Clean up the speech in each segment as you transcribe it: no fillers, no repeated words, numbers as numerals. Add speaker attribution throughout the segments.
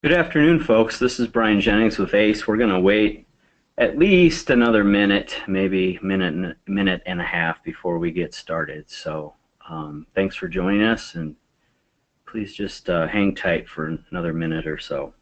Speaker 1: Good afternoon, folks. This is Brian Jennings with ACE. We're going to wait at least another minute, maybe minute and a half before we get started. So thanks for joining us, and please just hang tight for another minute or so.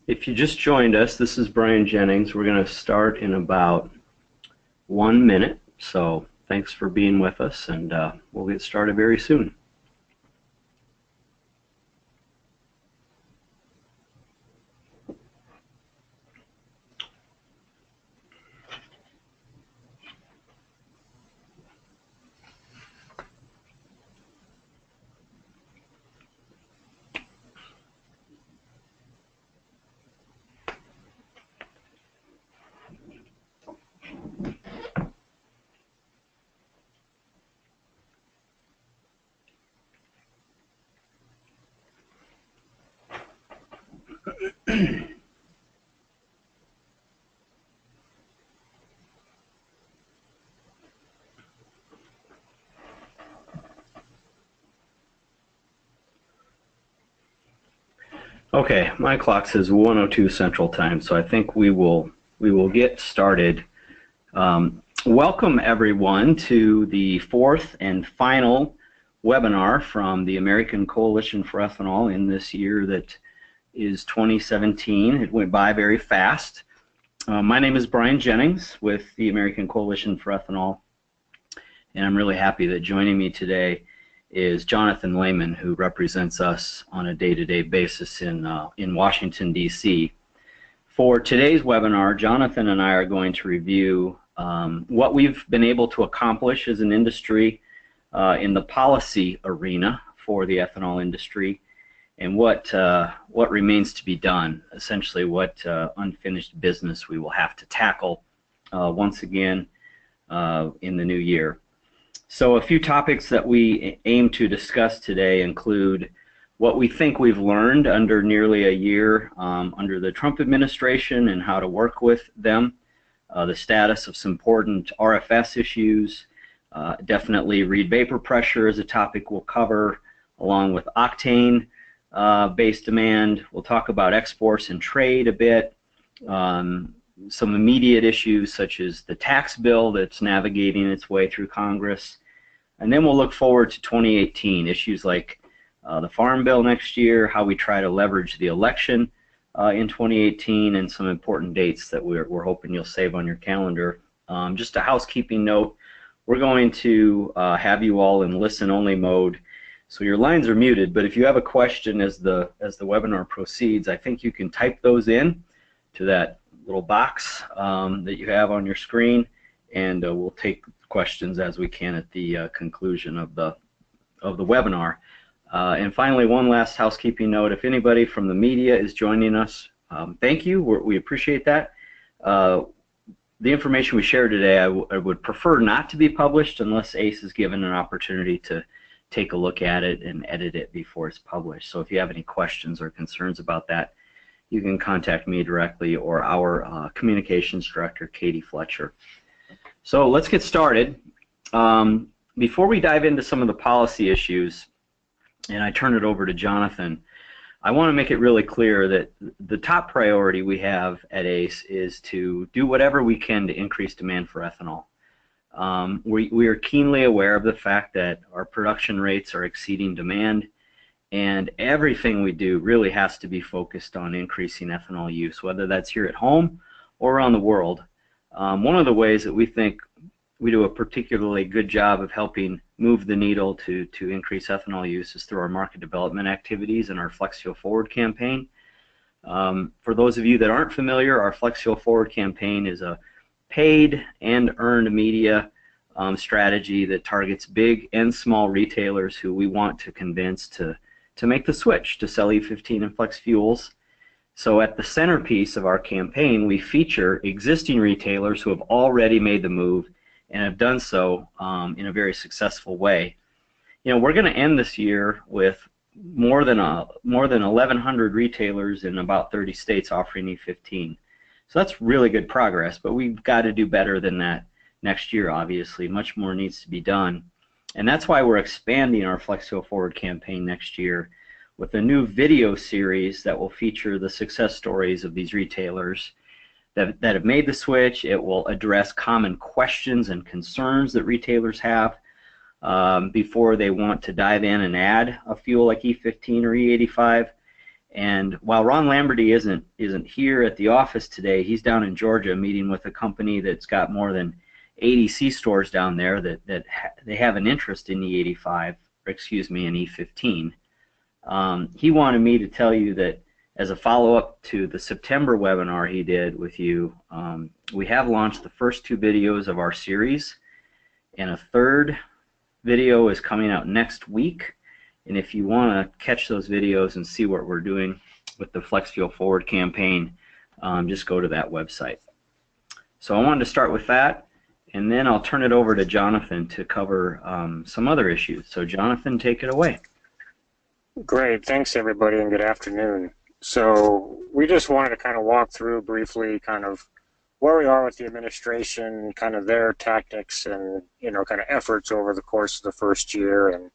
Speaker 1: If you just joined us, this is Brian Jennings. We're going to start in about 1 minute. So thanks for being with us, and we'll get started very soon. Okay, my clock says 1:02 Central Time, so I think we will get started. Welcome everyone to the fourth and final webinar from the American Coalition for Ethanol in this year that is 2017. It went by very fast. My name is Brian Jennings with the American Coalition for Ethanol, and I'm really happy that joining me today is Jonathan Lehman, who represents us on a day-to-day basis in Washington, D.C. For today's webinar, Jonathan and I are going to review what we've been able to accomplish as an industry in the policy arena for the ethanol industry, and what remains to be done, essentially what unfinished business we will have to tackle once again in the new year. So a few topics that we aim to discuss today include what we think we've learned under nearly a year under the Trump administration and how to work with them, the status of some important RFS issues, definitely reed vapor pressure is a topic we'll cover, along with octane-based demand. We'll talk about exports and trade a bit, some immediate issues such as the tax bill that's navigating its way through Congress. And then we'll look forward to 2018, issues like the Farm Bill next year, how we try to leverage the election in 2018, and some important dates that we're hoping you'll save on your calendar. Just a housekeeping note, we're going to have you all in listen-only mode, so your lines are muted, but if you have a question as the webinar proceeds, I think you can type those in to that little box that you have on your screen, and we'll take questions as we can at the conclusion of the webinar. And finally, one last housekeeping note: if anybody from the media is joining us, thank you. We appreciate that. The information we share today, I would prefer not to be published unless ACE is given an opportunity to take a look at it and edit it before it's published. So if you have any questions or concerns about that, you can contact me directly or our communications director, Katie Fletcher. So let's get started. Before we dive into some of the policy issues, and I turn it over to Jonathan, I want to make it really clear that the top priority we have at ACE is to do whatever we can to increase demand for ethanol. We are keenly aware of the fact that our production rates are exceeding demand, And everything we do really has to be focused on increasing ethanol use, whether that's here at home or around the world. One of the ways that we think we do a particularly good job of helping move the needle to increase ethanol use is through our market development activities and our Flex Fuel Forward campaign. For those of you that aren't familiar, our Flex Fuel Forward campaign is a paid and earned media strategy that targets big and small retailers who we want to convince to make the switch to sell E15 and flex fuels. So at the centerpiece of our campaign, we feature existing retailers who have already made the move and have done so in a very successful way. We're going to end this year with more than 1,100 retailers in about 30 states offering E15. So that's really good progress, but we've got to do better than that next year, obviously. Much more needs to be done. And that's why we're expanding our Flex Fuel Forward campaign next year with a new video series that will feature the success stories of these retailers that have made the switch. It will address common questions and concerns that retailers have before they want to dive in and add a fuel like E15 or E85. And while Ron Lamberty isn't here at the office today, he's down in Georgia meeting with a company that's got more than 80 C-stores down there that they have an interest in E85, or excuse me, in E15. He wanted me to tell you that as a follow-up to the September webinar he did with you, we have launched the first 2 videos of our series, and a third video is coming out next week. And if you want to catch those videos and see what we're doing with the Flex Fuel Forward campaign, just go to that website. So I wanted to start with that, and then I'll turn it over to Jonathan to cover some other issues. So Jonathan, take it away.
Speaker 2: Great, thanks everybody, and good afternoon. So we just wanted to kind of walk through briefly kind of where we are with the administration, kind of their tactics and kind of efforts over the course of the first year, and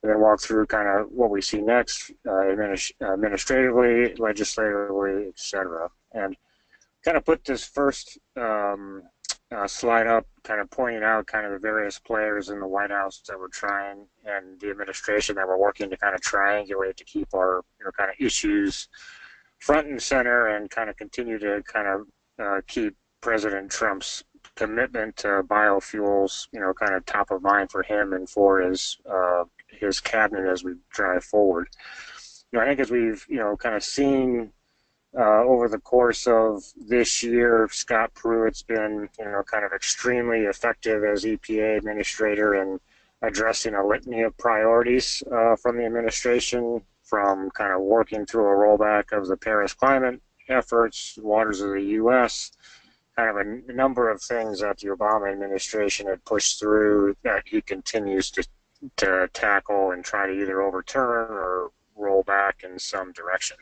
Speaker 2: then walk through kind of what we see next administratively, legislatively, etc. And kind of put this first slide up, kind of pointing out kind of the various players in the White House that we're trying, and the administration that we're working to kind of triangulate to keep our kind of issues front and center, and kind of continue to kind of keep President Trump's commitment to biofuels kind of top of mind for him and for his cabinet as we drive forward. I think as we've kind of seen over the course of this year, Scott Pruitt's been kind of extremely effective as EPA administrator in addressing a litany of priorities from the administration, from kind of working through a rollback of the Paris climate efforts, waters of the U.S., kind of a number of things that the Obama administration had pushed through that he continues to tackle and try to either overturn or roll back in some direction.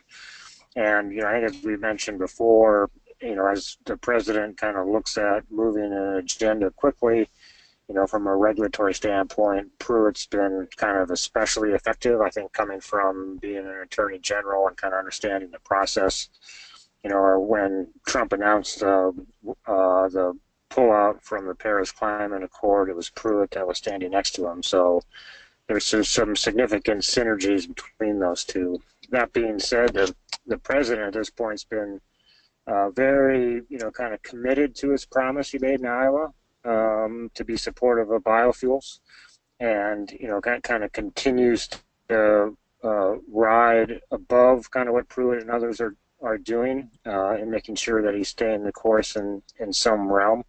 Speaker 2: And I think as we mentioned before, as the president kind of looks at moving an agenda quickly, from a regulatory standpoint, Pruitt's been kind of especially effective, I think, coming from being an attorney general and kind of understanding the process. When Trump announced the pullout from the Paris Climate Accord, it was Pruitt that was standing next to him. So there's some significant synergies between those two. That being said, the president at this point has been very, kind of committed to his promise he made in Iowa to be supportive of biofuels, and kind of continues to ride above kind of what Pruitt and others are doing and making sure that he's staying the course in some realm.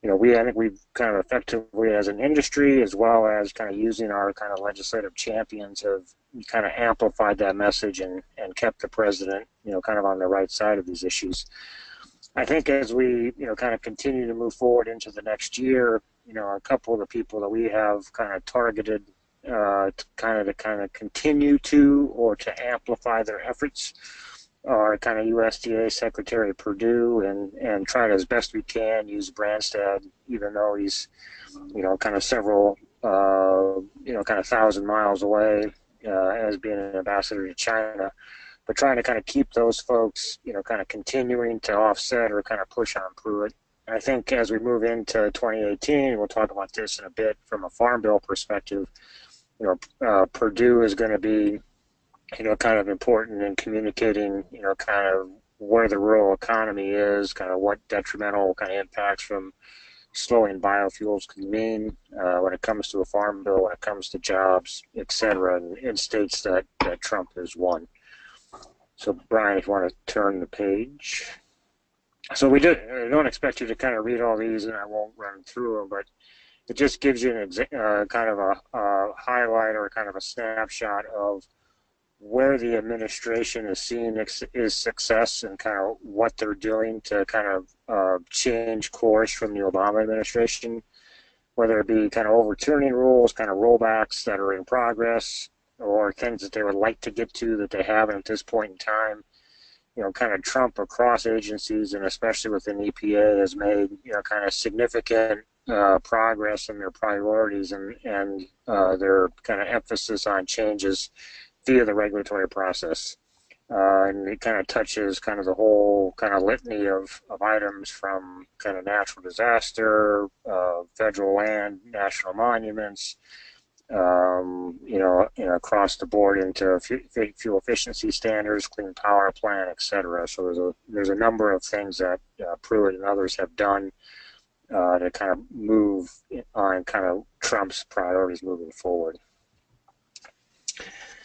Speaker 2: I think we've kind of effectively as an industry, as well as kind of using our kind of legislative champions, have kind of amplified that message and kept the president, kind of on the right side of these issues. I think as we, kind of continue to move forward into the next year, a couple of the people that we have kind of targeted to kind of continue to or to amplify their efforts are kind of USDA Secretary Perdue, and try to, as best we can, use Branstad, even though he's, kind of several, kind of 1,000 miles away as being an ambassador to China, but trying to kind of keep those folks, kind of continuing to offset or kind of push on Pruitt. And I think as we move into 2018, we'll talk about this in a bit from a Farm Bill perspective, Perdue is going to be kind of important in communicating, kind of where the rural economy is, kind of what detrimental kind of impacts from slowing biofuels can mean when it comes to a farm bill, when it comes to jobs, et cetera, in states that Trump has won. So, Brian, if you want to turn the page. So I don't expect you to kind of read all these, and I won't run through them, but it just gives you kind of a highlight or kind of a snapshot of where the administration is seeing is success and kind of what they're doing to kind of change course from the Obama administration, whether it be kind of overturning rules, kind of rollbacks that are in progress, or things that they would like to get to that they haven't at this point in time. Kind of Trump across agencies and especially within EPA has made, kind of significant progress in their priorities and their kind of emphasis on changes via the regulatory process. And it kind of touches kind of the whole kind of litany of items from kind of natural disaster, federal land, national monuments, across the board into fuel efficiency standards, clean power plant, et cetera. So there's a number of things that Pruitt and others have done to kind of move on kind of Trump's priorities moving forward.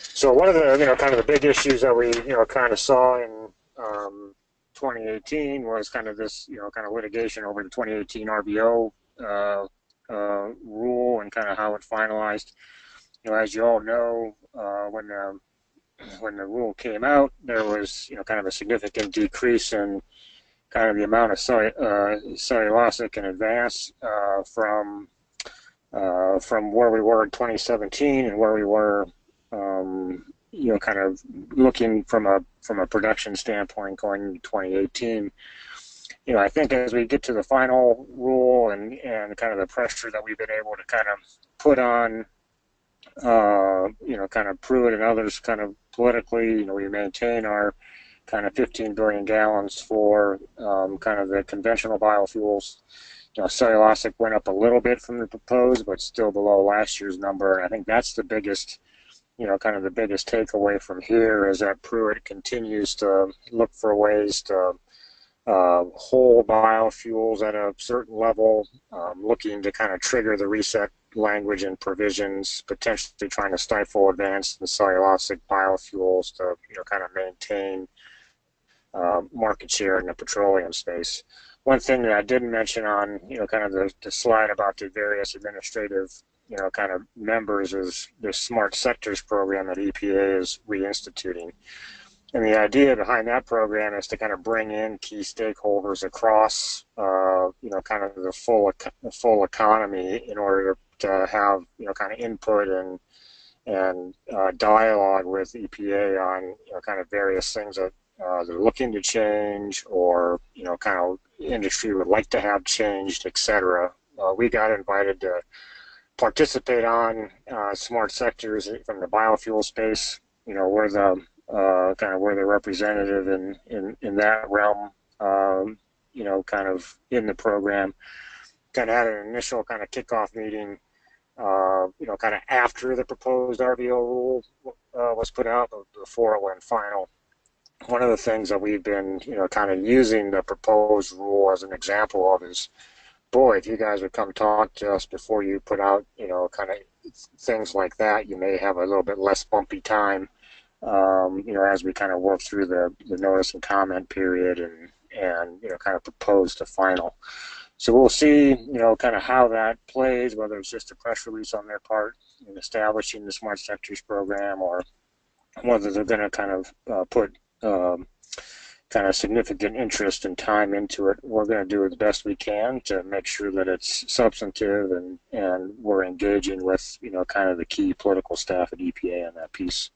Speaker 2: So one of the kind of the big issues that we kind of saw in 2018 was kind of this kind of litigation over the 2018 RVO rule and kind of how it finalized. As you all know, when the rule came out, there was kind of a significant decrease in kind of the amount of cellulosic in advance from where we were in 2017 and where we were, kind of looking from a production standpoint going into 2018. I think as we get to the final rule and kind of the pressure that we've been able to kind of put on, kind of Pruitt and others kind of politically, we maintain our kind of 15 billion gallons for kind of the conventional biofuels. Cellulosic went up a little bit from the proposed, but still below last year's number. And I think that's the biggest, kind of the biggest takeaway from here is that Pruitt continues to look for ways to hold biofuels at a certain level, looking to kind of trigger the reset language and provisions, potentially trying to stifle advanced and cellulosic biofuels to kind of maintain market share in the petroleum space. One thing that I didn't mention on kind of the slide about the various administrative kind of members is the Smart Sectors program that EPA is reinstituting. And the idea behind that program is to kind of bring in key stakeholders across, kind of the full economy in order to have, kind of input and dialogue with EPA on, kind of various things that they're looking to change or, kind of industry would like to have changed, et cetera. We got invited to participate on smart sectors from the biofuel space. We're the kind of we're the representative in that realm, kind of in the program. Kind of had an initial kind of kickoff meeting, kind of after the proposed RVO rule was put out, before it went final. One of the things that we've been, kind of using the proposed rule as an example of is, boy, if you guys would come talk to us before you put out, kind of things like that, you may have a little bit less bumpy time, as we kind of work through the notice and comment period and kind of propose to final. So we'll see, kind of how that plays, whether it's just a press release on their part in establishing the Smart Sectors program or whether they're going to kind of put kind of significant interest and time into it. We're going to do the best we can to make sure that it's substantive and we're engaging with, kind of the key political staff at EPA on that piece.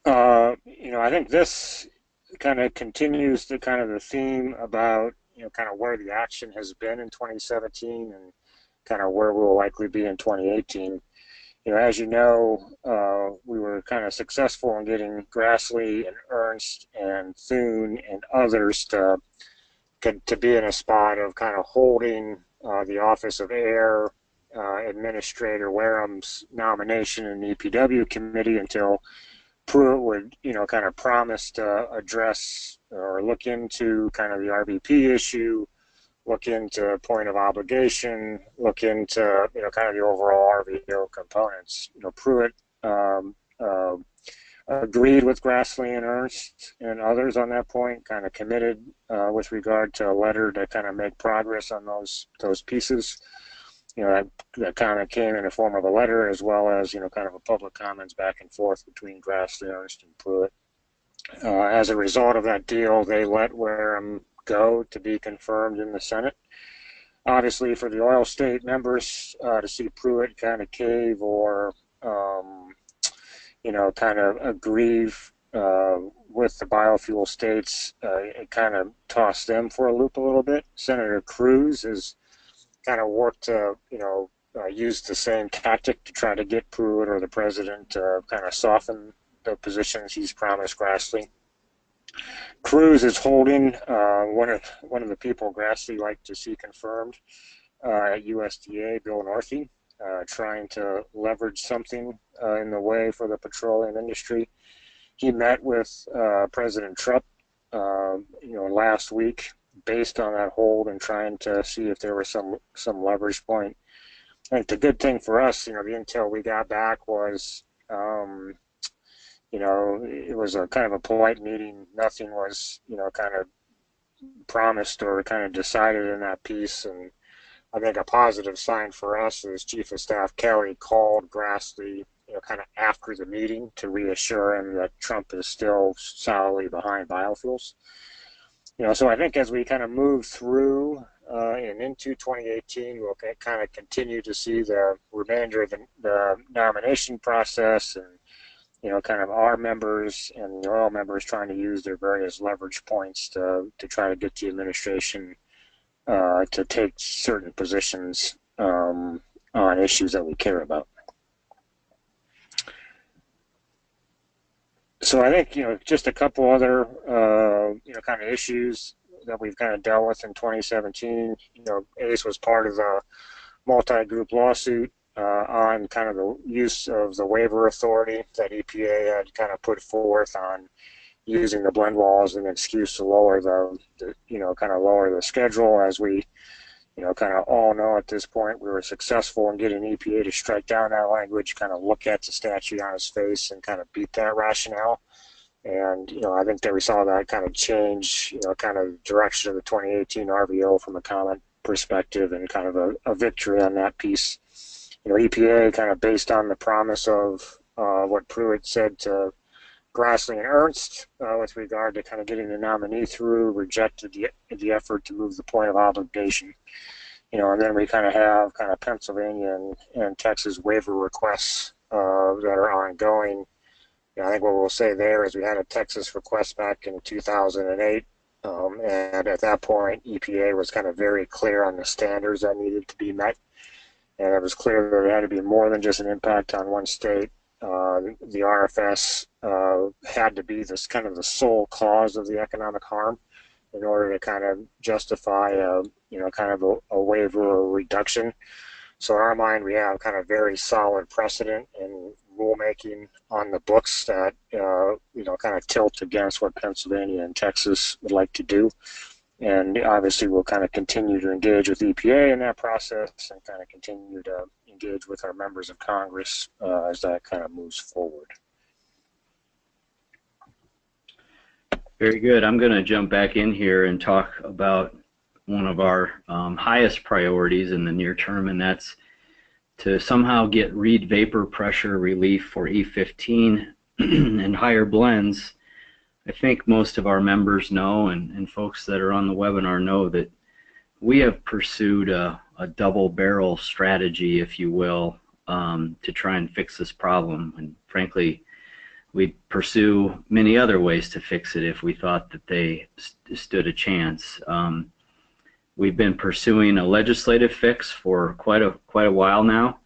Speaker 2: I think this kind of continues the kind of the theme about, kind of where the action has been in 2017 and kind of where we'll likely be in 2018. As you know, we were kind of successful in getting Grassley and Ernst and Thune and others to be in a spot of kind of holding the Office of Air Administrator Wareham's nomination in the EPW committee until Pruitt would, kind of promise to address or look into kind of the RBP issue, look into point of obligation, look into, kind of the overall RVO components. Pruitt agreed with Grassley and Ernst and others on that point, kind of committed with regard to a letter to kind of make progress on those pieces. That kind of came in the form of a letter, as well as, kind of a public comments back and forth between Grassley, Ernst, and Pruitt. As a result of that deal, they let Wareham go to be confirmed in the Senate. Obviously, for the oil state members to see Pruitt kind of cave or, kind of aggrieve with the biofuel states, it kind of tossed them for a loop a little bit. Senator Cruz has kind of worked to, use the same tactic to try to get Pruitt or the president to kind of soften the positions he's promised Grassley. Cruz is holding one of the people Grassley liked to see confirmed at USDA, Bill Northey, trying to leverage something in the way for the petroleum industry. He met with President Trump, last week, based on that hold and trying to see if there was some leverage point. I think the good thing for us, the intel we got back was, it was a kind of a polite meeting. Nothing was, kind of promised or kind of decided in that piece. And I think a positive sign for us is Chief of Staff Kelly called Grassley, kind of after the meeting to reassure him that Trump is still solidly behind biofuels. So I think as we kind of move through and into 2018, we'll kind of continue to see the remainder of the nomination process and, kind of our members and the oil members trying to use their various leverage points to try to get the administration to take certain positions on issues that we care about. So I think, just a couple other, kind of issues that we've kind of dealt with in 2017. ACE was part of the multi-group lawsuit on kind of the use of the waiver authority that EPA had kind of put forth on using the blend walls as an excuse to lower kind of lower the schedule. As we, kind of all know at this point, we were successful in getting EPA to strike down that language, kind of look at the statute on its face and kind of beat that rationale. And, I think that we saw that kind of change, kind of direction of the 2018 RVO from a comment perspective and kind of a victory on that piece. EPA kind of based on the promise of what Pruitt said to Grassley and Ernst with regard to kind of getting the nominee through, rejected the effort to move the point of obligation. And then we kind of have kind of Pennsylvania and Texas waiver requests that are ongoing. I think what we'll say there is we had a Texas request back in 2008, and at that point, EPA was kind of very clear on the standards that needed to be met, and it was clear that it had to be more than just an impact on one state. The RFS had to be this kind of the sole cause of the economic harm in order to kind of justify kind of a waiver or reduction. So in our mind, we have kind of very solid precedent and rulemaking on the books that kind of tilt against what Pennsylvania and Texas would like to do. And obviously, we'll kind of continue to engage with EPA in that process and kind of continue to engage with our members of Congress as that kind of moves forward.
Speaker 1: Very good. I'm going to jump back in here and talk about one of our highest priorities in the near term, and that's to somehow get reed vapor pressure relief for E15 and higher blends. I think most of our members know, and folks that are on the webinar know, that we have pursued a double barrel strategy, if you will, to try and fix this problem. And frankly, we'd pursue many other ways to fix it if we thought that they stood a chance. We've been pursuing a legislative fix for quite a while now.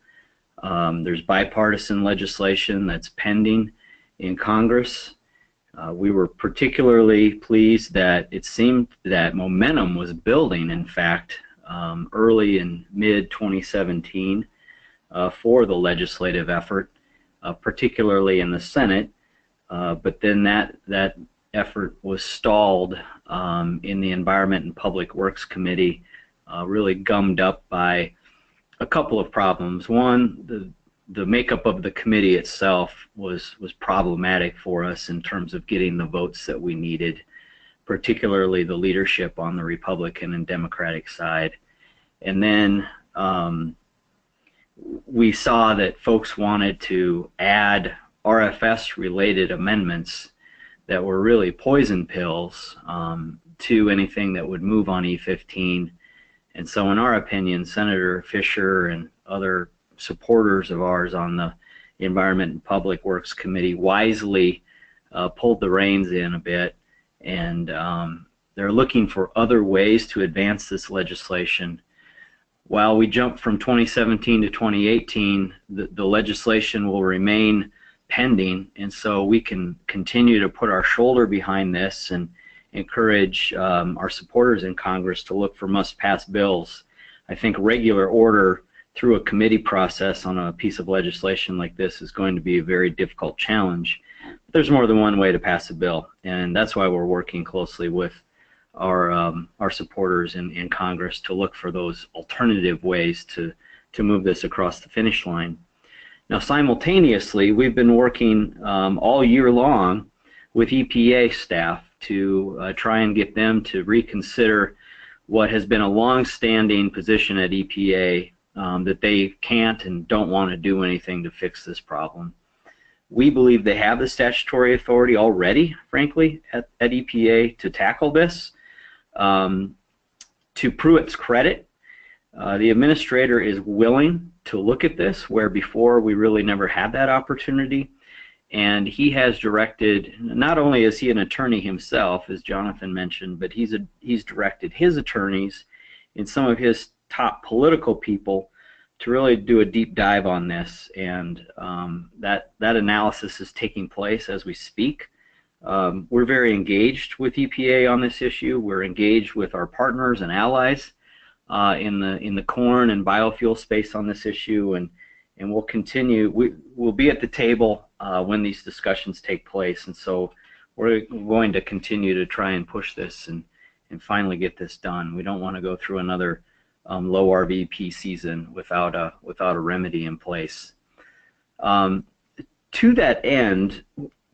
Speaker 1: There's bipartisan legislation that's pending in Congress. We were particularly pleased that it seemed that momentum was building, in fact, early in mid-2017 for the legislative effort, particularly in the Senate. But then that effort was stalled in the Environment and Public Works Committee, really gummed up by a couple of problems. One, the makeup of the committee itself was problematic for us in terms of getting the votes that we needed, particularly the leadership on the Republican and Democratic side. And then we saw that folks wanted to add RFS-related amendments that were really poison pills to anything that would move on E15. And so in our opinion, Senator Fisher and other supporters of ours on the Environment and Public Works Committee wisely pulled the reins in a bit, and they're looking for other ways to advance this legislation. While we jump from 2017 to 2018, the legislation will remain pending, and so we can continue to put our shoulder behind this and encourage our supporters in Congress to look for must-pass bills. I think regular order through a committee process on a piece of legislation like this is going to be a very difficult challenge. But there's more than one way to pass a bill, and that's why we're working closely with our supporters in Congress to look for those alternative ways to move this across the finish line. Now, simultaneously, we've been working all year long with EPA staff to try and get them to reconsider what has been a long-standing position at EPA, that they can't and don't want to do anything to fix this problem. We believe they have the statutory authority already, frankly, at EPA to tackle this. To Pruitt's credit, the administrator is willing to look at this, where before we really never had that opportunity. And he has directed, not only is he an attorney himself, as Jonathan mentioned, but he's directed his attorneys and some of his top political people to really do a deep dive on this. And that analysis is taking place as we speak. We're very engaged with EPA on this issue. We're engaged with our partners and allies in the corn and biofuel space on this issue, and we'll continue. We'll be at the table when these discussions take place, and so we're going to continue to try and push this and finally get this done. We don't want to go through another low RVP season without a remedy in place. To that end,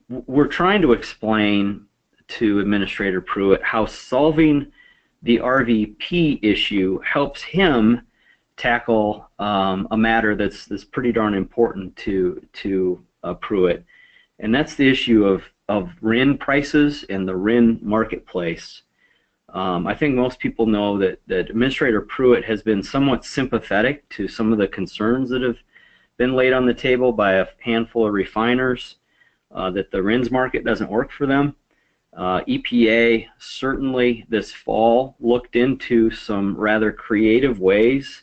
Speaker 1: we're trying to explain to Administrator Pruitt how solving the RVP issue helps him tackle a matter that's pretty darn important to Pruitt, and that's the issue of RIN prices and the RIN marketplace. I think most people know that Administrator Pruitt has been somewhat sympathetic to some of the concerns that have been laid on the table by a handful of refiners, that the RINs market doesn't work for them. EPA certainly this fall looked into some rather creative ways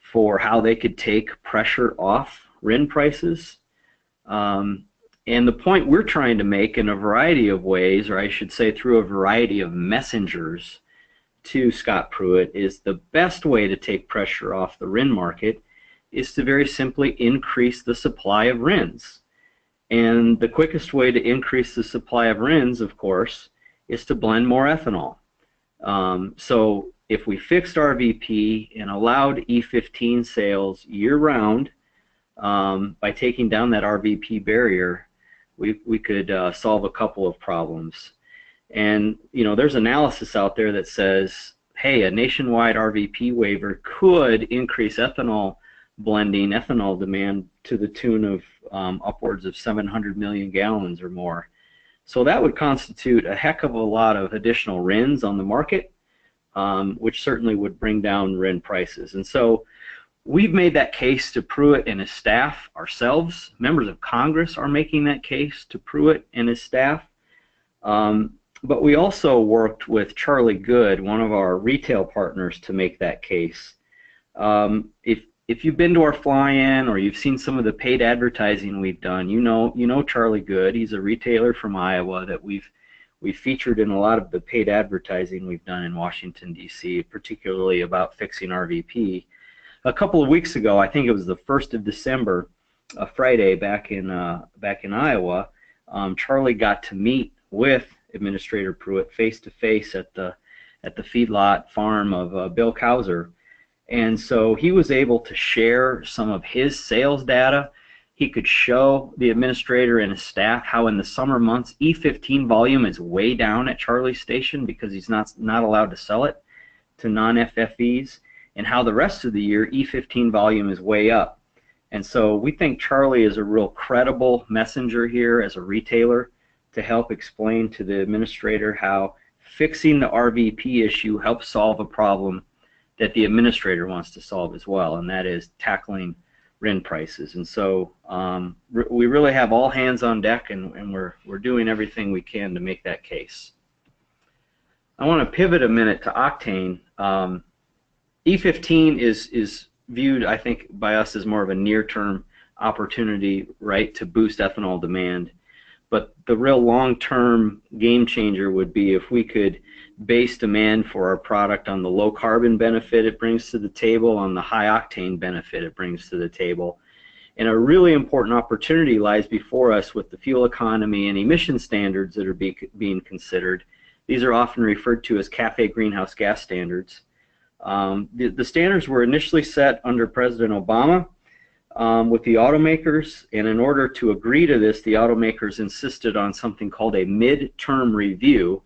Speaker 1: for how they could take pressure off RIN prices. And the point we're trying to make in a variety of ways, or I should say through a variety of messengers to Scott Pruitt, is the best way to take pressure off the RIN market is to very simply increase the supply of RINs. And the quickest way to increase the supply of RINs, of course, is to blend more ethanol. So if we fixed RVP and allowed E15 sales year-round by taking down that RVP barrier, we could solve a couple of problems. And there's analysis out there that says, hey, a nationwide RVP waiver could increase ethanol blending, ethanol demand to the tune of upwards of 700 million gallons or more. So that would constitute a heck of a lot of additional RINs on the market, which certainly would bring down RIN prices. And so we've made that case to Pruitt and his staff ourselves. Members of Congress are making that case to Pruitt and his staff. But we also worked with Charlie Good, one of our retail partners, to make that case. If you've been to our fly-in or you've seen some of the paid advertising we've done, you know Charlie Good. He's a retailer from Iowa that we've featured in a lot of the paid advertising we've done in Washington, D.C., particularly about fixing RVP. a couple of weeks ago, I think it was the 1st of December, a Friday back in Iowa, Charlie got to meet with Administrator Pruitt face to face at the feedlot farm of Bill Cowser, and so he was able to share some of his sales data. He could show the administrator and his staff how in the summer months E15 volume is way down at Charlie's station because he's not allowed to sell it to non-FFEs, and how the rest of the year E15 volume is way up. And so we think Charlie is a real credible messenger here as a retailer to help explain to the administrator how fixing the RVP issue helps solve a problem that the administrator wants to solve as well, and that is tackling RIN prices. And so we really have all hands on deck, and we're doing everything we can to make that case. I want to pivot a minute to octane. E15 is viewed, I think, by us as more of a near-term opportunity, right, to boost ethanol demand. But the real long-term game changer would be if we could base demand for our product on the low carbon benefit it brings to the table, on the high octane benefit it brings to the table. And a really important opportunity lies before us with the fuel economy and emission standards that are being considered. These are often referred to as CAFE greenhouse gas standards. The standards were initially set under President Obama with the automakers, and in order to agree to this, the automakers insisted on something called a mid-term review,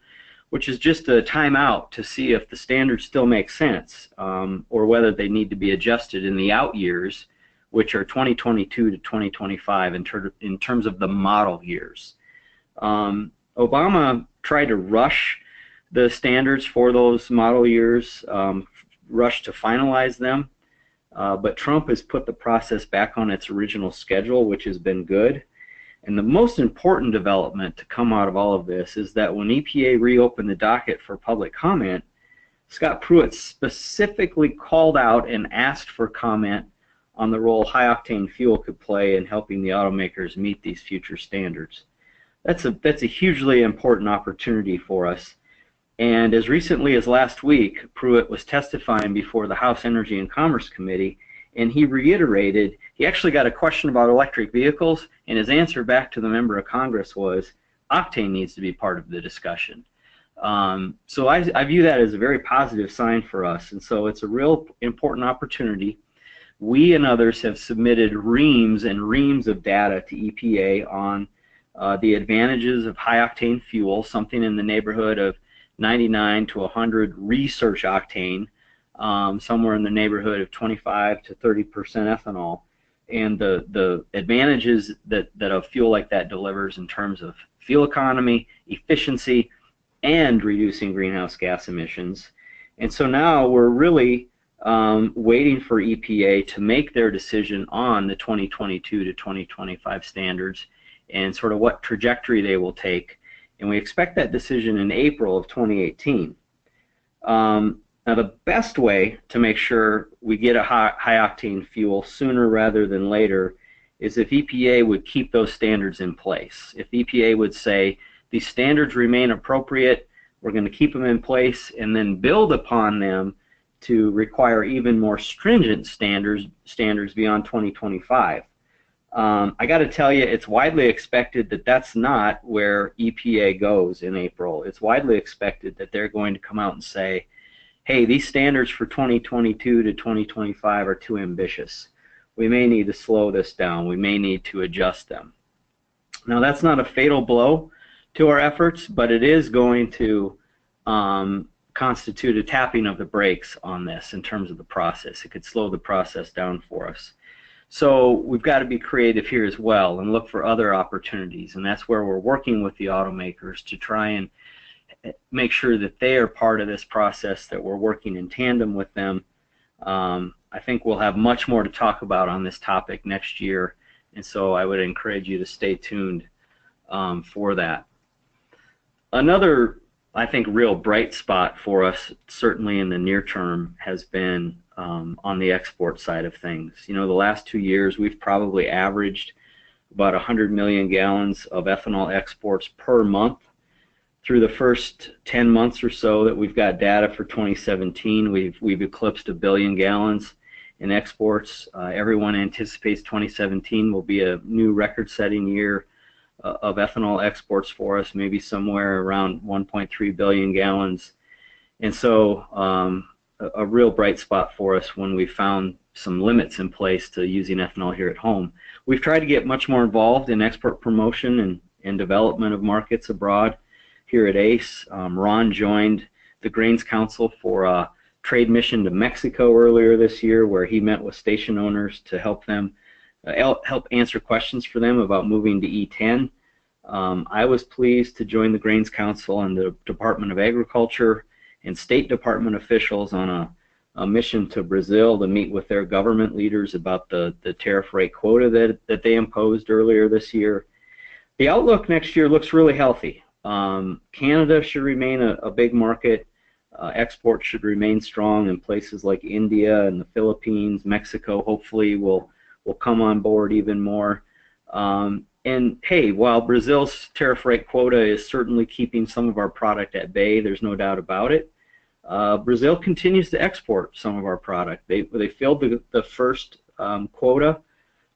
Speaker 1: which is just a timeout to see if the standards still make sense or whether they need to be adjusted in the out years, which are 2022 to 2025 in terms of the model years. Obama tried to rush the standards for those model years, rushed to finalize them, but Trump has put the process back on its original schedule, which has been good. And the most important development to come out of all of this is that when EPA reopened the docket for public comment, Scott Pruitt specifically called out and asked for comment on the role high-octane fuel could play in helping the automakers meet these future standards. That's a hugely important opportunity for us. And as recently as last week, Pruitt was testifying before the House Energy and Commerce Committee, and he reiterated, he actually got a question about electric vehicles, and his answer back to the member of Congress was, octane needs to be part of the discussion. So I view that as a very positive sign for us, and so it's a real important opportunity. We and others have submitted reams and reams of data to EPA on the advantages of high-octane fuel, something in the neighborhood of 99 to 100 research octane, somewhere in the neighborhood of 25 to 30% ethanol, and the advantages that a fuel like that delivers in terms of fuel economy, efficiency, and reducing greenhouse gas emissions. And so now we're really waiting for EPA to make their decision on the 2022 to 2025 standards and sort of what trajectory they will take. And we expect that decision in April of 2018. Now, the best way to make sure we get a high-octane fuel sooner rather than later is if EPA would keep those standards in place. If EPA would say, these standards remain appropriate, we're going to keep them in place, and then build upon them to require even more stringent standards beyond 2025. I got to tell you, it's widely expected that that's not where EPA goes in April. It's widely expected that they're going to come out and say, hey, these standards for 2022 to 2025 are too ambitious. We may need to slow this down. We may need to adjust them. Now, that's not a fatal blow to our efforts, but it is going to constitute a tapping of the brakes on this in terms of the process. It could slow the process down for us. So we've got to be creative here as well and look for other opportunities, and that's where we're working with the automakers to try and make sure that they are part of this process, that we're working in tandem with them. I think we'll have much more to talk about on this topic next year, and so I would encourage you to stay tuned for that. Another, I think, real bright spot for us, certainly in the near term, has been on the export side of things. You know, the last 2 years we've probably averaged about 100 million gallons of ethanol exports per month. Through the first 10 months or so that we've got data for 2017, we've eclipsed 1 billion gallons, in exports. Everyone anticipates 2017 will be a new record-setting year of ethanol exports for us, maybe somewhere around 1.3 billion gallons. And so a real bright spot for us when we found some limits in place to using ethanol here at home. We've tried to get much more involved in export promotion and development of markets abroad here at ACE. Ron joined the Grains Council for a trade mission to Mexico earlier this year, where he met with station owners to help them help answer questions for them about moving to E10. I was pleased to join the Grains Council and the Department of Agriculture and State Department officials on a mission to Brazil to meet with their government leaders about the tariff rate quota that they imposed earlier this year. The outlook next year looks really healthy. Canada should remain a big market. Exports should remain strong in places like India and the Philippines. Mexico hopefully will come on board even more. And hey, while Brazil's tariff rate quota is certainly keeping some of our product at bay, there's no doubt about it, Brazil continues to export some of our product. They filled the first quota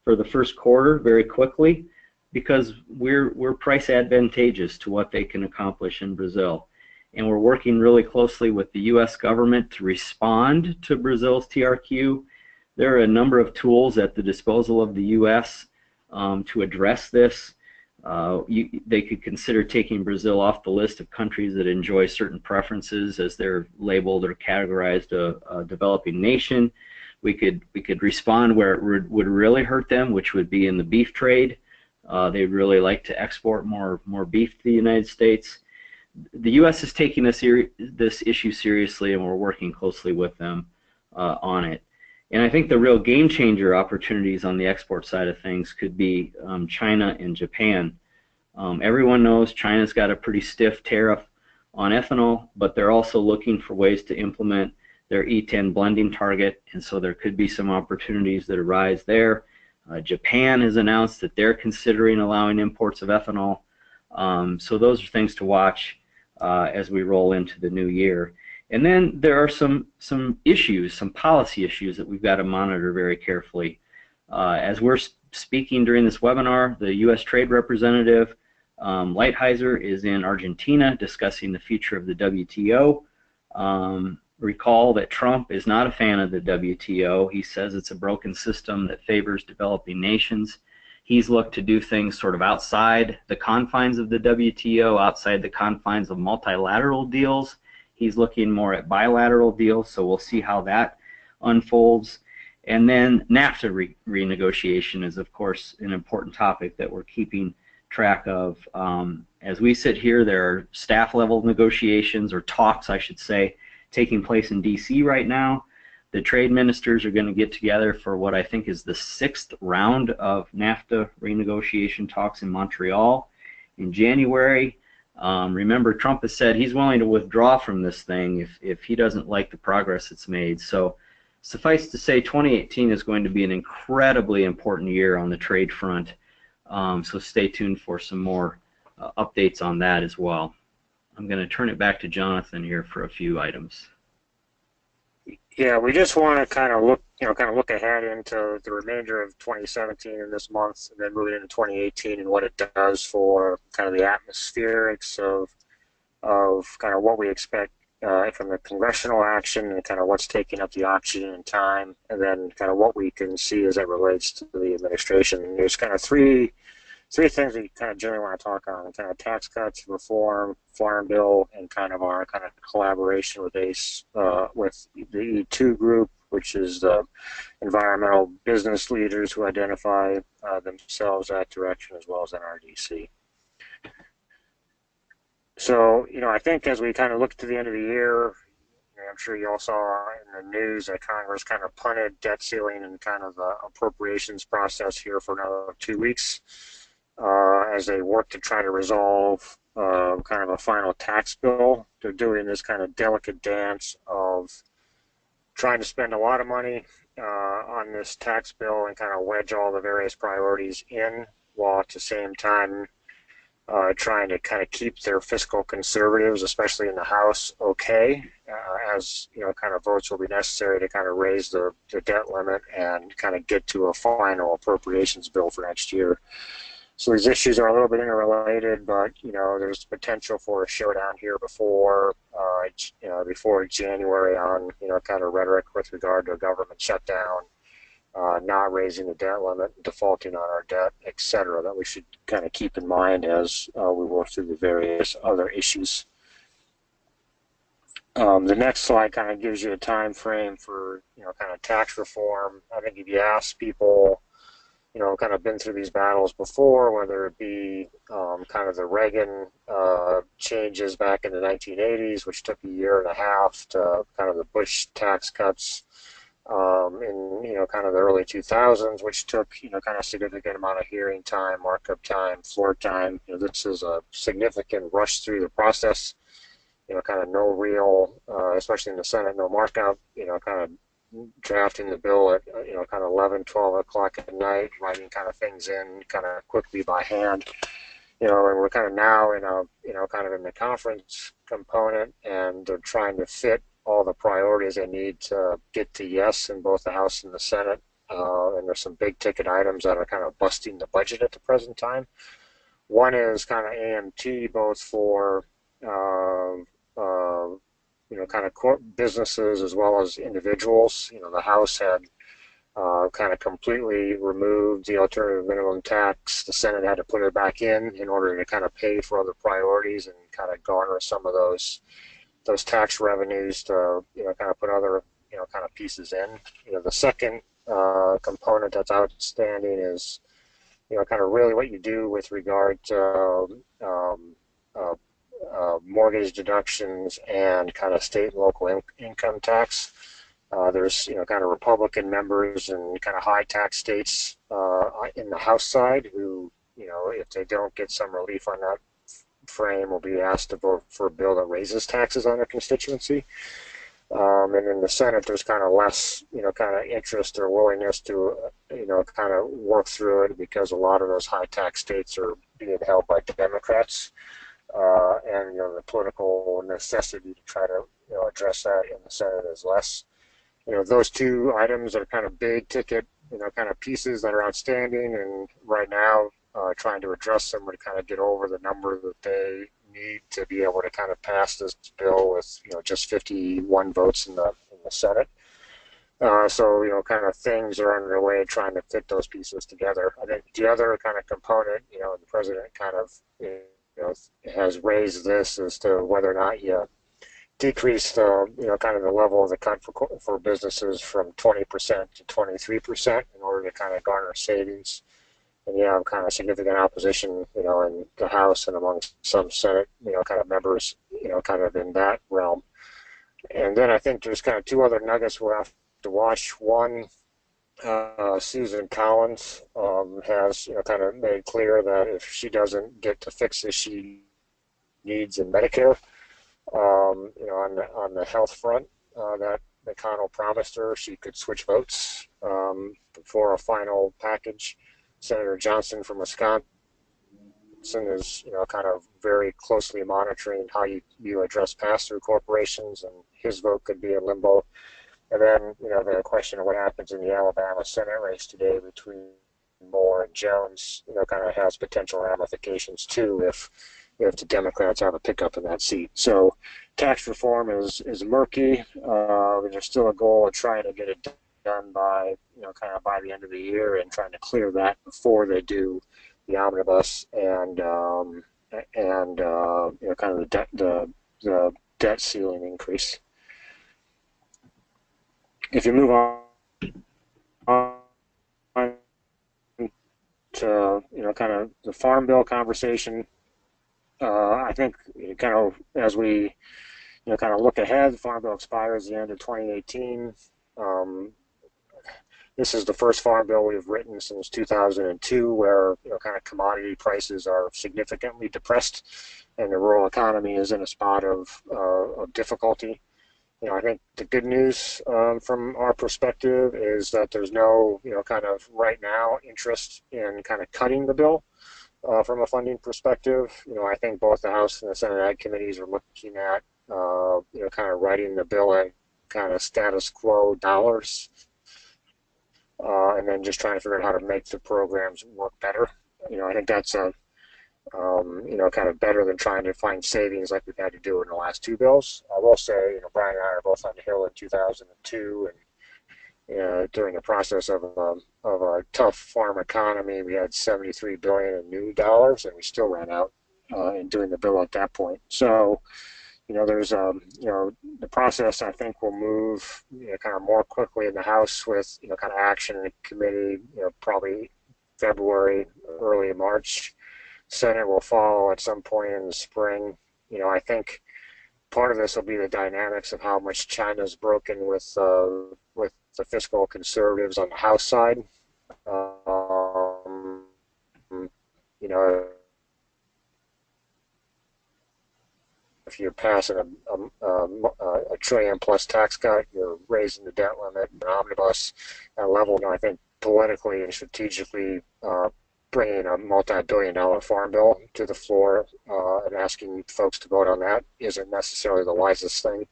Speaker 1: for the first quarter very quickly because we're price advantageous to what they can accomplish in Brazil. And we're working really closely with the U.S. government to respond to Brazil's TRQ. There are a number of tools at the disposal of the U.S. To address this. They could consider taking Brazil off the list of countries that enjoy certain preferences as they're labeled or categorized a developing nation. We could respond where it would really hurt them, which would be in the beef trade. They'd really like to export more beef to the United States. The U.S. is taking this issue seriously, and we're working closely with them on it. And I think the real game changer opportunities on the export side of things could be China and Japan. Everyone knows China's got a pretty stiff tariff on ethanol, but they're also looking for ways to implement their E10 blending target, and so there could be some opportunities that arise there. Japan has announced that they're considering allowing imports of ethanol. So those are things to watch as we roll into the new year. And then there are some issues, some policy issues that we've got to monitor very carefully. As we're speaking during this webinar, the U.S. Trade Representative Lighthizer is in Argentina discussing the future of the WTO. Recall that Trump is not a fan of the WTO. He says it's a broken system that favors developing nations. He's looked to do things sort of outside the confines of the WTO, outside the confines of multilateral deals. He's looking more at bilateral deals, so we'll see how that unfolds. And then NAFTA renegotiation is, of course, an important topic that we're keeping track of. As we sit here, there are staff-level negotiations, or talks, I should say, taking place in D.C. right now. The trade ministers are going to get together for what I think is the 6th round of NAFTA renegotiation talks in Montreal in January. Remember, Trump has said he's willing to withdraw from this thing if he doesn't like the progress it's made. So suffice to say, 2018 is going to be an incredibly important year on the trade front. So stay tuned for some more updates on that as well. I'm going to turn it back to Jonathan here for a few items.
Speaker 2: Yeah, we just want to kind of look ahead into the remainder of 2017 in this month, and then moving into 2018 and what it does for kind of the atmospherics of kind of what we expect from the congressional action and kind of what's taking up the oxygen and time, and then kind of what we can see as it relates to the administration. There's kind of three things we kind of generally want to talk on: kind of tax cuts, reform, farm bill, and kind of our kind of collaboration with ACE, with the E2 group, which is the environmental business leaders who identify themselves that direction, as well as NRDC. So, I think as we kind of look to the end of the year, I'm sure you all saw in the news that Congress kind of punted debt ceiling and kind of the appropriations process here for another 2 weeks. As they work to try to resolve kind of a final tax bill. They're doing this kind of delicate dance of trying to spend a lot of money on this tax bill and kind of wedge all the various priorities in, while at the same time trying to kind of keep their fiscal conservatives, especially in the House, okay, as kind of votes will be necessary to kind of raise the debt limit and kind of get to a final appropriations bill for next year. So these issues are a little bit interrelated, but there's potential for a showdown here before January on kind of rhetoric with regard to a government shutdown, not raising the debt limit, defaulting on our debt, etc. That we should kind of keep in mind as we work through the various other issues. The next slide kind of gives you a time frame for kind of tax reform. I think if you ask people kind of been through these battles before, whether it be kind of the Reagan changes back in the 1980s, which took a year and a half, to kind of the Bush tax cuts in kind of the early 2000s, which took kind of significant amount of hearing time, markup time, floor time. This is a significant rush through the process. Kind of no real, especially in the Senate, no markup. Kind of drafting the bill at kind of 11, 12 o'clock at night, writing kind of things in kind of quickly by hand. And we're kind of now in a kind of in the conference component, and they're trying to fit all the priorities they need to get to yes in both the House and the Senate. And there's some big ticket items that are kind of busting the budget at the present time. One is kind of AMT, both for kind of businesses as well as individuals. The House had kind of completely removed the alternative minimum tax. The Senate had to put it back in order to kind of pay for other priorities and kind of garner some of those tax revenues to kind of put other kind of pieces in. The second component that's outstanding is kind of really what you do with regard to mortgage deductions and kind of state and local income tax. There's kind of Republican members in kind of high tax states in the House side who if they don't get some relief on that frame, will be asked to vote for a bill that raises taxes on their constituency. And in the Senate, there's kind of less kind of interest or willingness to kind of work through it, because a lot of those high tax states are being held by Democrats. And the political necessity to try to address that in the Senate is less. Those two items are kind of big ticket kind of pieces that are outstanding, and right now trying to address them or to kind of get over the number that they need to be able to kind of pass this bill with just 51 votes in the Senate. So kind of things are underway trying to fit those pieces together. I think the other kind of component, the president kind of has raised this as to whether or not you decrease the kind of the level of the cut for businesses from 20% to 23% in order to kind of garner savings. And you have kind of significant opposition in the House and among some Senate kind of members kind of in that realm. And then I think there's kind of two other nuggets we'll have to watch. One, Susan Collins has kind of made clear that if she doesn't get the fixes she needs in Medicare, on the health front, that McConnell promised her she could switch votes for a final package. Senator Johnson from Wisconsin is kind of very closely monitoring how you address pass-through corporations, and his vote could be in limbo. And then the question of what happens in the Alabama Senate race today between Moore and Jones kind of has potential ramifications too if the Democrats have a pickup in that seat. So tax reform is murky. There's still a goal of trying to get it done by kind of by the end of the year, and trying to clear that before they do the omnibus and kind of the debt ceiling increase. If you move on to kind of the farm bill conversation, I think kind of as we kind of look ahead, the farm bill expires the end of 2018. This is the first farm bill we've written since 2002, where kind of commodity prices are significantly depressed, and the rural economy is in a spot of difficulty. I think the good news from our perspective is that there's no kind of right now interest in kind of cutting the bill from a funding perspective. I think both the House and the Senate Ag committees are looking at kind of writing the bill at kind of status quo dollars, and then just trying to figure out how to make the programs work better. I think that's kind of better than trying to find savings like we've had to do in the last two bills. I will say, Brian and I are both on the Hill in 2002, and during the process of a tough farm economy, we had 73 billion in new dollars, and we still ran out in doing the bill at that point. So, there's the process I think will move kind of more quickly in the House with kind of action in the committee, probably February, early March. Senate will follow at some point in the spring. I think part of this will be the dynamics of how much China's broken with the fiscal conservatives on the House side. Um, you know, if you're passing a trillion plus tax cut, you're raising the debt limit, an omnibus at a level. I think politically and strategically, bringing a multi-billion-dollar farm bill to the floor and asking folks to vote on that isn't necessarily the wisest thing.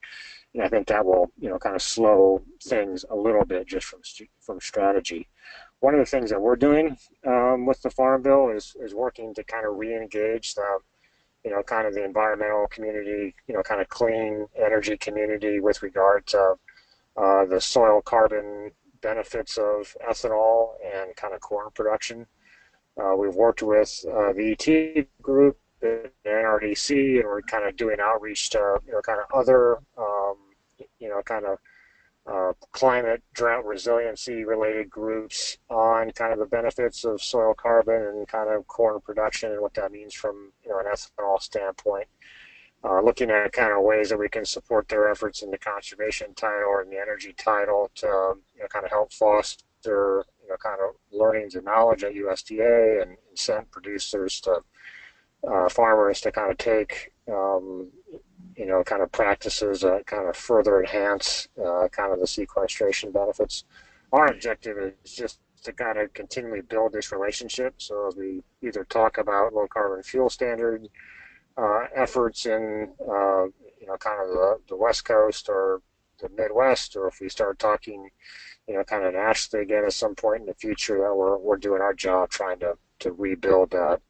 Speaker 2: And I think that will, kind of slow things a little bit just from strategy. One of the things that we're doing with the farm bill is working to kind of re-engage the kind of the environmental community, kind of clean energy community with regard to the soil carbon benefits of ethanol and kind of corn production. We've worked with the ET group and NRDC, and we're kind of doing outreach to, kind of other, kind of climate drought resiliency related groups on kind of the benefits of soil carbon and kind of corn production and what that means from an ethanol standpoint. Looking at kind of ways that we can support their efforts in the conservation title or in the energy title to kind of help foster kind of learnings and knowledge at USDA and incent producers to farmers to kind of take kind of practices that kind of further enhance kind of the sequestration benefits. Our objective is just to kind of continually build this relationship. So as we either talk about low carbon fuel standard efforts in kind of the West Coast or the Midwest, or if we start talking kind of nationally again at some point in the future, that we're doing our job trying to rebuild that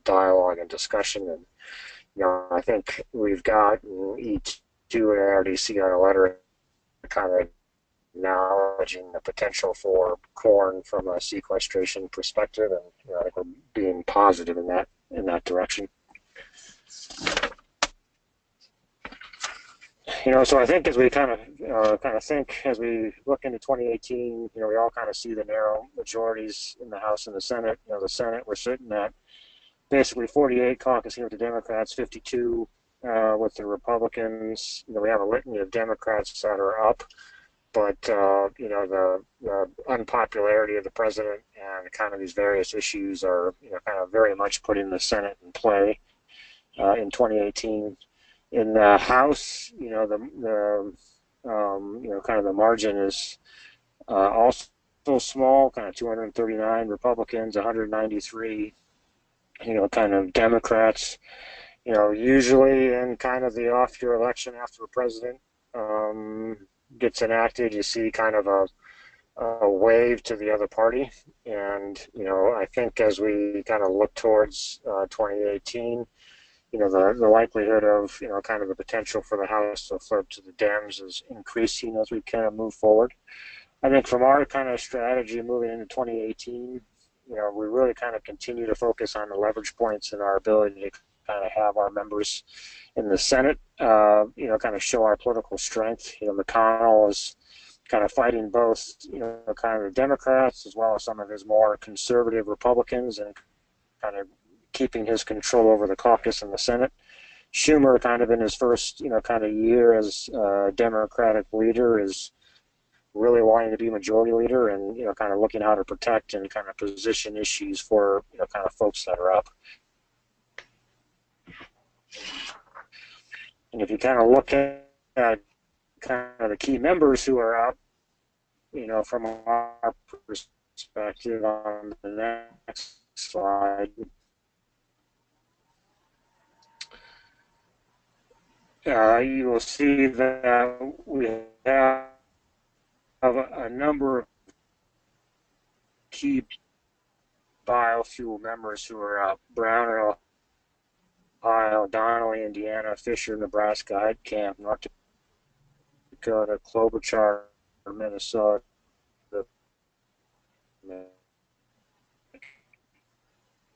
Speaker 2: dialogue and discussion. And I think we've got E2 and RDC on a letter kind of acknowledging the potential for corn from a sequestration perspective, and I think we're being positive in that direction. So I think as we kind of think as we look into 2018, we all kind of see the narrow majorities in the House and the Senate. The Senate, we're sitting at basically 48 caucusing with the Democrats, 52 with the Republicans. We have a litany of Democrats that are up, but the unpopularity of the president and kind of these various issues are kind of very much putting the Senate in play in 2018. In the House, the kind of the margin is also small, kind of 239 Republicans, 193, kind of Democrats. Usually in kind of the off-year election after a president gets enacted, you see kind of a wave to the other party. And, I think as we kind of look towards 2018, the likelihood of, kind of the potential for the House to flip to the Dems is increasing as we kind of move forward. I think from our kind of strategy moving into 2018, we really kind of continue to focus on the leverage points and our ability to kind of have our members in the Senate, kind of show our political strength. McConnell is kind of fighting both, kind of the Democrats as well as some of his more conservative Republicans and kind of keeping his control over the caucus in the Senate. Schumer, kind of in his first, kind of year as Democratic leader, is really wanting to be majority leader and, kind of looking how to protect and kind of position issues for, kind of folks that are up. And if you kind of look at kind of the key members who are up, from our perspective on the next slide, you will see that we have a number of key biofuel members who are Brown, Ohio, Donnelly, Indiana, Fisher, Nebraska, Heidkamp, North Dakota, Klobuchar, Minnesota,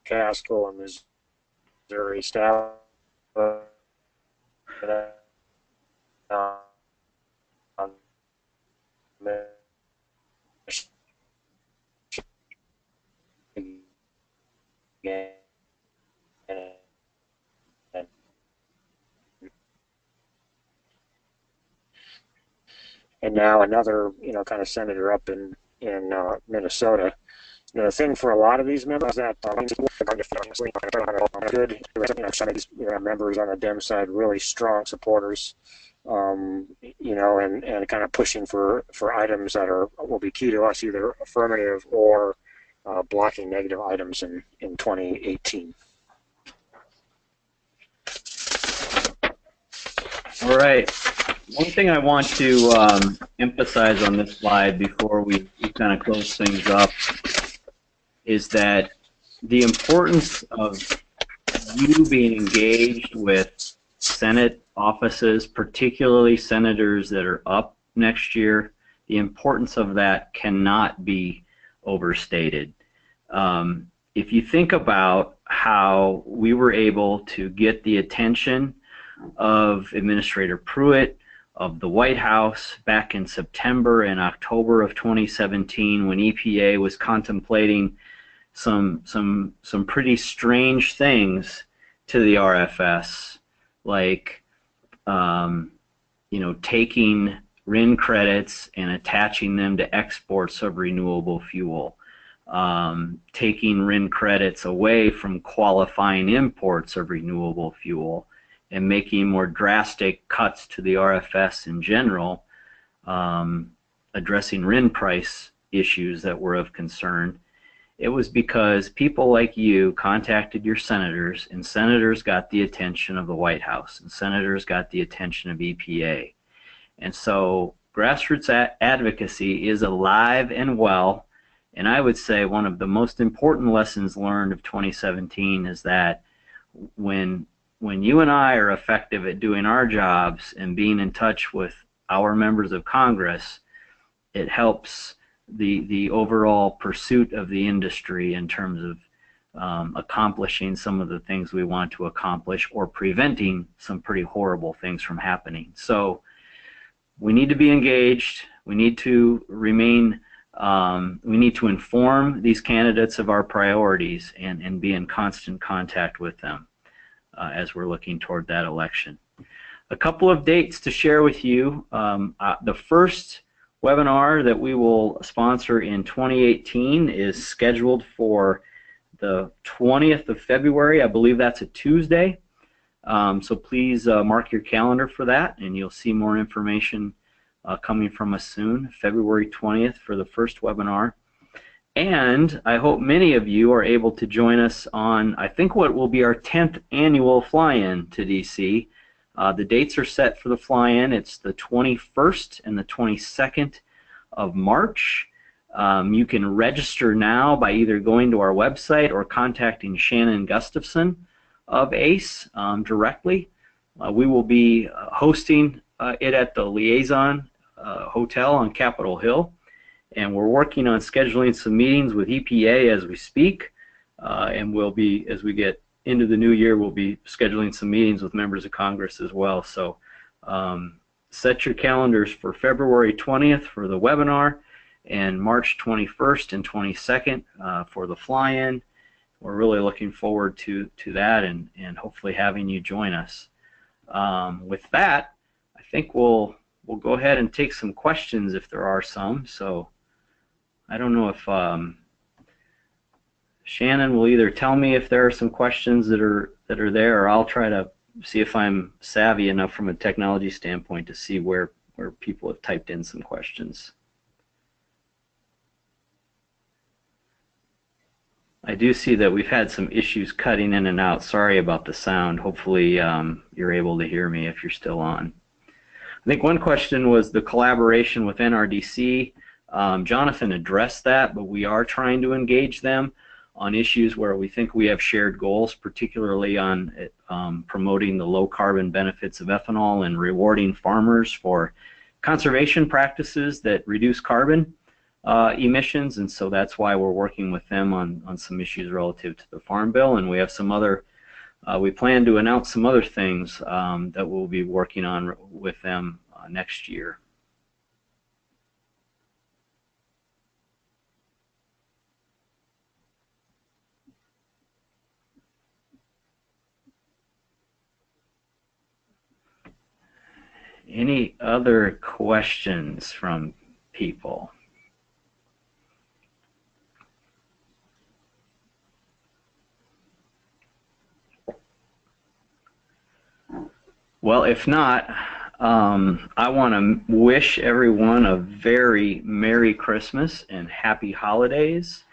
Speaker 2: Casco, and Missouri. Staff, and now another, kind of senator up in Minnesota. The thing for a lot of these members is that good. Some of these members on the Dem side really strong supporters, and kind of pushing for items that will be key to us, either affirmative or blocking negative items in 2018.
Speaker 1: All right. One thing I want to emphasize on this slide before we kind of close things up is that the importance of you being engaged with Senate offices, particularly senators that are up next year, the importance of that cannot be overstated. If you think about how we were able to get the attention of Administrator Pruitt, of the White House back in September and October of 2017 when EPA was contemplating some pretty strange things to the RFS, like taking RIN credits and attaching them to exports of renewable fuel, taking RIN credits away from qualifying imports of renewable fuel, and making more drastic cuts to the RFS in general, addressing RIN price issues that were of concern. It was because people like you contacted your senators, and senators got the attention of the White House, and senators got the attention of EPA. And so grassroots advocacy is alive and well, and I would say one of the most important lessons learned of 2017 is that when you and I are effective at doing our jobs and being in touch with our members of Congress, it helps the overall pursuit of the industry in terms of accomplishing some of the things we want to accomplish or preventing some pretty horrible things from happening. So we need to be engaged. We need to remain, we need to inform these candidates of our priorities and be in constant contact with them as we're looking toward that election. A couple of dates to share with you. The first webinar that we will sponsor in 2018 is scheduled for the 20th of February. I believe that's a Tuesday. So please mark your calendar for that, and you'll see more information coming from us soon. February 20th for the first webinar. And I hope many of you are able to join us on, I think, what will be our 10th annual fly-in to DC. The dates are set for the fly-in. It's the 21st and the 22nd of March. You can register now by either going to our website or contacting Shannon Gustafson of ACE directly. We will be hosting it at the Liaison Hotel on Capitol Hill. And we're working on scheduling some meetings with EPA as we speak, and we'll be, as we get into the new year, we'll be scheduling some meetings with members of Congress as well. So set your calendars for February 20th for the webinar and March 21st and 22nd for the fly-in. We're really looking forward to that and hopefully having you join us. With that, I think we'll go ahead and take some questions if there are some. So I don't know if Shannon will either tell me if there are some questions that are there, or I'll try to see if I'm savvy enough from a technology standpoint to see where people have typed in some questions. I do see that we've had some issues cutting in and out. Sorry about the sound. Hopefully you're able to hear me if you're still on. I think one question was the collaboration with NRDC. Jonathan addressed that, but we are trying to engage them on issues where we think we have shared goals, particularly on promoting the low carbon benefits of ethanol and rewarding farmers for conservation practices that reduce carbon emissions, and so that's why we're working with them on some issues relative to the Farm Bill, and we have some other, we plan to announce some other things that we'll be working on with them next year. Any other questions from people? Well, if not, I want to wish everyone a very Merry Christmas and Happy Holidays.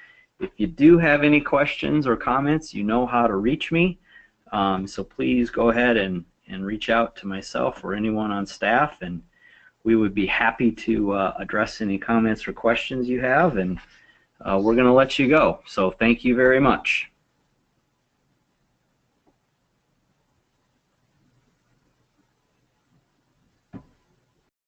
Speaker 1: If you do have any questions or comments, you know how to reach me. So please go ahead and reach out to myself or anyone on staff, and we would be happy to address any comments or questions you have, and we're going to let you go. So thank you very much.